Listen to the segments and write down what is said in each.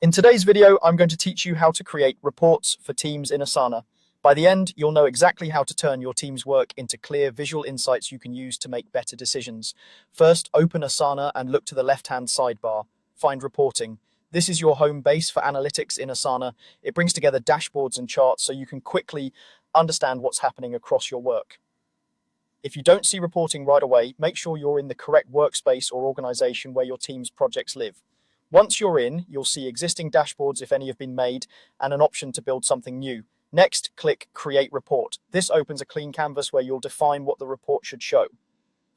In today's video, I'm going to teach you how to create reports for teams in Asana. By the end, you'll know exactly how to turn your team's work into clear visual insights you can use to make better decisions. First, open Asana and look to the left-hand sidebar. Find Reporting. This is your home base for analytics in Asana. It brings together dashboards and charts so you can quickly understand what's happening across your work. If you don't see reporting right away, make sure you're in the correct workspace or organization where your team's projects live. Once you're in, you'll see existing dashboards if any have been made and an option to build something new. Next, click Create Report. This opens a clean canvas where you'll define what the report should show.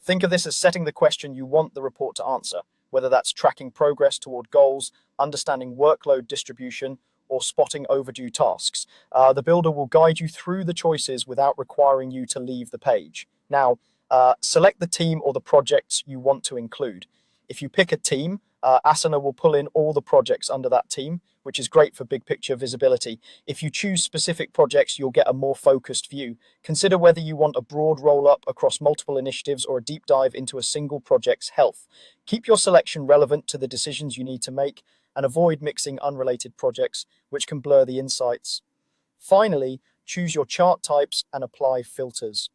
Think of this as setting the question you want the report to answer, whether that's tracking progress toward goals, understanding workload distribution, or spotting overdue tasks. The builder will guide you through the choices without requiring you to leave the page. Now, select the team or the projects you want to include. If you pick a team, Asana will pull in all the projects under that team, which is great for big picture visibility. If you choose specific projects, you'll get a more focused view. Consider whether you want a broad roll-up across multiple initiatives or a deep dive into a single project's health. Keep your selection relevant to the decisions you need to make and avoid mixing unrelated projects, which can blur the insights. Finally, choose your chart types and apply filters.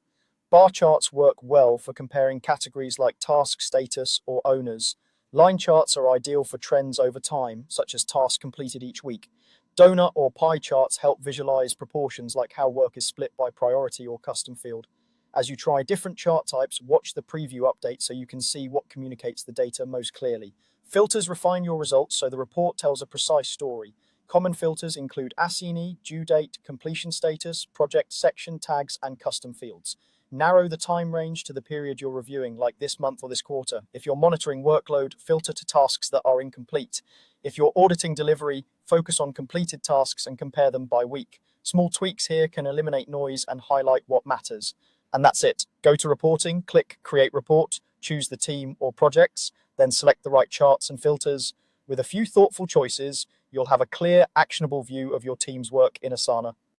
Bar charts work well for comparing categories like task status or owners. Line charts are ideal for trends over time, such as tasks completed each week. Donut or pie charts help visualize proportions like how work is split by priority or custom field. As you try different chart types, watch the preview update so you can see what communicates the data most clearly. Filters refine your results so the report tells a precise story. Common filters include assignee, due date, completion status, project section, tags, and custom fields. Narrow the time range to the period you're reviewing, like this month or this quarter. If you're monitoring workload, filter to tasks that are incomplete. If you're auditing delivery, focus on completed tasks and compare them by week. Small tweaks here can eliminate noise and highlight what matters. And that's it. Go to Reporting, click Create Report, choose the team or projects, then select the right charts and filters. With a few thoughtful choices, you'll have a clear, actionable view of your team's work in Asana.